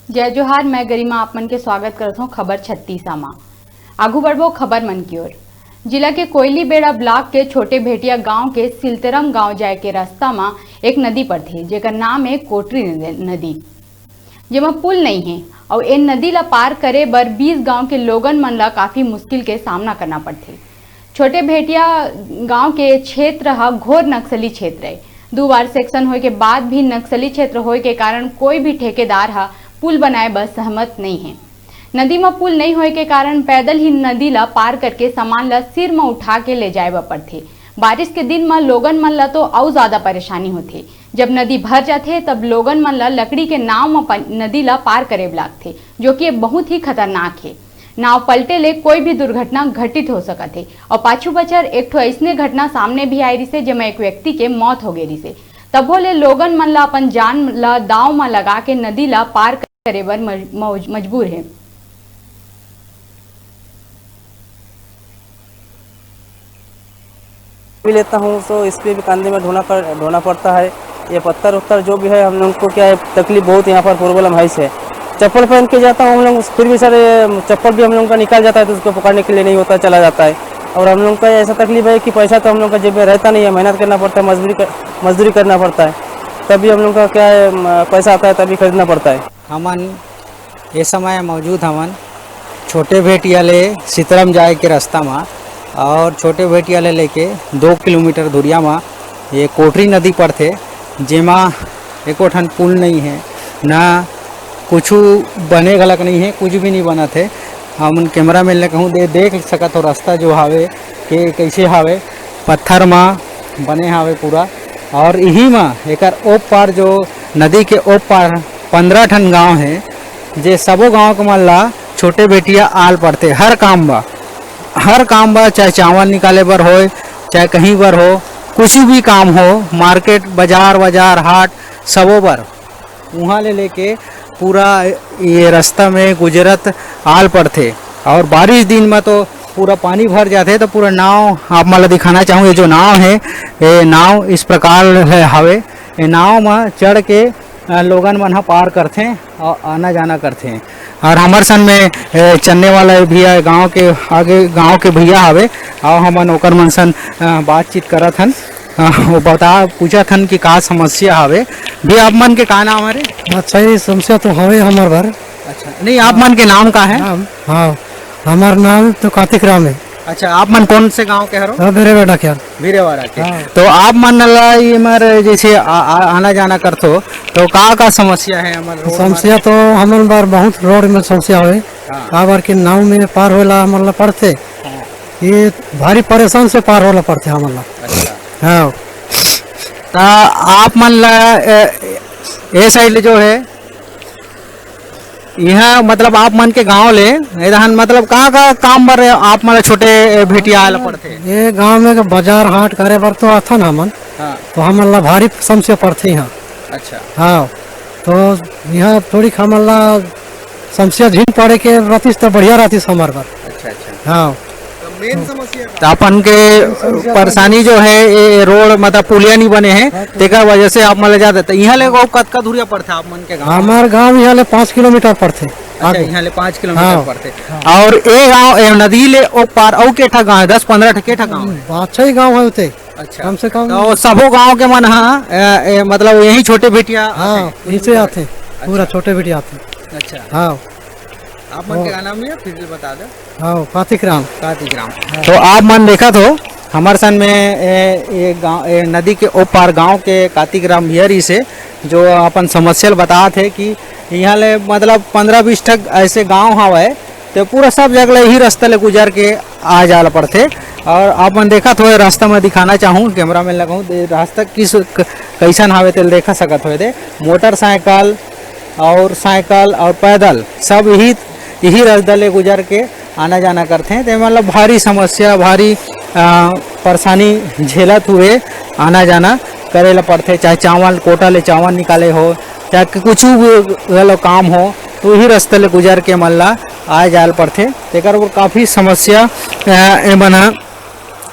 जय जोहार। मैं गरिमा आप मन के स्वागत करता हूँ खबर 36 मा। आगू बढ़बो खबर मन की ओर। जिला के कोयली बेड़ा ब्लॉक के छोटे भेटिया गांव के सिलतरम गांव जाए के रास्ता में एक नदी पड़थे जेकर नाम है कोटरी नदी, जेमा पुल नहीं है और इन नदी ला पार करे बर 20 गांव के लोगन मन ला काफी मुश्किल के सामना करना पड़थे। छोटे भेटिया गांव के क्षेत्र हा घोर नक्सली क्षेत्र है। 2 बार सेक्शन होए के बाद भी नक्सली क्षेत्र होए के कारण कोई भी ठेकेदार हा पुल बनाए बर सहमत नहीं है। नदी में पुल नहीं होए के कारण पैदल ही नदी ला पार करके सामान ला सिर में उठा के ले जाए बर पड़थे। बारिश के दिन में लोगन मन ला तो और ज्यादा परेशानी होथे। जब नदी भर जाथे तब लोगन मन ला लकड़ी के नाव में नदी ला पार करे लागथे, जो कि बहुत ही खतरनाक है। नाव पलटे ले कोई भी दुर्घटना घटित हो सकत है और पाछू बचर एक ठो ऐसने घटना सामने भी आई रही जेमा एक व्यक्ति के मौत हो गई रही। तबो ले लोगन मन ला अपन जान ला दाव में लगा के नदी ला पार करे बर मजबूर है। भी लेता हूँ तो इस पे भी कंधे में ढोना पड़ता है। ये पत्थर उत्तर जो भी है हम लोग को क्या है तकलीफ बहुत यहाँ पर प्रॉब्लम है इसे। चप्पल पहन के जाता हूँ हम लोग, फिर भी सर चप्पल भी हम लोग का निकाल जाता है तो उसको पकड़ने के लिए नहीं होता, चला जाता है। और हम लोग का ऐसा तकलीफ है कि पैसा तो हम लोग का जेब में रहता नहीं है, मेहनत करना पड़ता है, मजदूरी करना पड़ता है, तभी हम लोग का क्या है पैसा आता है तभी खरीदना पड़ता है। हमन ये समय मौजूद हमन छोटे भेटिया ले सीतरम जाए के रास्ता में और छोटे भेटिया ले लेके 2 किलोमीटर दूरिया में ये कोटरी नदी पड़थे, जेमा एको ठन पुल नहीं है, ना कुछ बने गलक नहीं है, कुछ भी नहीं बना थे। हम कैमरा में ले कहूँ देख सकत हो रास्ता जो हावे के कैसे हावे, पत्थर में बने हावे पूरा। और यही में एक ओप पार जो नदी के ओप पार 15 ठन गांव है, जे सबो गांव के मन ला छोटे भेटिया आल पड़ते। हर काम बा चाहे चावल निकाले बर हो, चाहे कहीं बर हो, कुछ भी काम हो, मार्केट बाजार हाट सबो बर वहाँ ले लेके पूरा ये रास्ता में गुजरत आल पड़ते। और बारिश दिन में तो पूरा पानी भर जाते तो पूरा नाव आप मला दिखाना चाहूँ। ये जो नाव है ये नाव इस प्रकार है हवे, ये नाव में चढ़ के लोगन मन पार करते और आना जाना करते। और हमार सन में चलने वाला भैया गांव के आगे गांव के भैया हवे और हमन ओकर मन सन बातचीत करत हन। वो पूछा थन कि का समस्या हवे। भी आप मन के का नाम है? अच्छा ये समस्या तो हवे हमार भर। अच्छा नहीं, आप मन के नाम का है? हाँ हमार नाम तो कार्तिक राम है। अच्छा आप मन कौन से गांव के हरो? वीरेवाड़ा के। वीरेवाड़ा के। हाँ। तो आप मन ला ये मर जैसे आना जाना करतो तो का समस्या है? हमार समस्या तो हमारे बार बहुत रोड में समस्या है। का बार के नाव में पार होला हमारे पड़ते। ये भारी परेशान से पार होला पड़ते हमारे। हाँ तो आप मन ला ये साइड जो है यहाँ मतलब आप मन के गांव ले मतलब कहाँ का काम बर आप मतलब छोटे भेटिया आला पड़ते? ये गांव में बाजार हाट करे बर तो आता ना हमन। हाँ। तो हमारे ला भारी समस्या पड़ते यहाँ। अच्छा हाँ, तो यहाँ थोड़ी हमारे ला समस्या झीन पड़े के रहती तो बढ़िया रहती हमारे बार। अच्छा हाँ तो अपन के परेशानी जो है ये रोड मतलब पुलिया नहीं बने हैं तेकर वजह से आप मतलब जाते। तो यहाँ ले कतका दूरिया पड़ते आप मन के गाँव? हमारे गाँव यहाँ ले 5 किलोमीटर पड़ते। अच्छा यहाँ ले 5 किलोमीटर पड़ते। और ये गाँव नदी ले ओ पार और केठा गाँव है? 10-15 केठा गाँव है? अच्छा ही गाँव है उते। अच्छा कम से कम तो सबो गाँव के मन हाँ मतलब यही छोटे भेटिया हाँ इसे आते पूरा छोटे भेटिया आते। अच्छा हाँ आप मन के नाम है फिर बता दो। हाँ कार्तिक राम। तो आप मन देखा तो हमारे सन में ये गाँव नदी के ओ पार गाँव के कार्तिक राम बिहारी से जो अपन समस्या बता थे कि यहाँ ले मतलब 15-20 तक ऐसे गांव हवा तो पूरा सब जगह यही रास्ता ले गुजर के आ जाला पड़ते। और आप मन देखा थोड़े रास्ता में दिखाना चाहूँ, कैमरा में लगाऊँ रास्ता किस कैसन हवे तो देखा सकत हो। मोटरसाइकिल और साइकिल और पैदल सब यही रास्ता ले गुजर के आना जाना करते हैं। तो मतलब भारी समस्या भारी परेशानी झेलत हुए आना जाना करे ला पड़ते। चाहे चावल कोटा ले चावल निकाले हो, चाहे कुछ भी काम हो तो यही रास्ते ले गुजर के मन ला आ जाल पड़ते। तेकर काफ़ी समस्या बना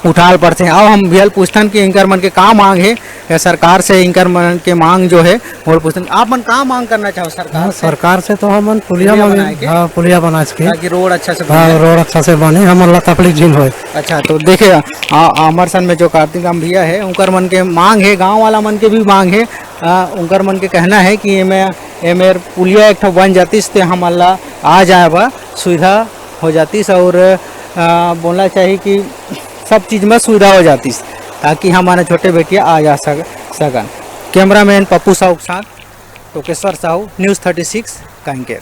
उठाल पड़ते हैं। अब हम भी पूछतन कि इनकर मन के का मांग है या सरकार से इनकर मन के मांग जो है और पूछतन आप मन का मांग करना चाहो सरकार से? सरकार से तो हम पुलिया बनाए के? हाँ पुलिया बना के ताकि रोड अच्छा से हाँ बने। रोड अच्छा से बने हमन ला तकलीफ झील हो। अच्छा तो देखे अमर सन में जो कार्तिक आम भैया है उनकर मन के मांग है, गांव वाला मन के भी मांग है। उनकर मन के कहना है कि एमेर पुलिया एक बन जातीस तो हमन ला आ जाए बा सुविधा हो जातीस और बोलना चाहिए कि सब चीज़ में सुविधा हो जातीस ताकि हमारे छोटे बेटिया आ जा सकन। कैमरामैन पप्पू साहू के साथ टोकेश्वर साहू, न्यूज़ 36 कांकेर।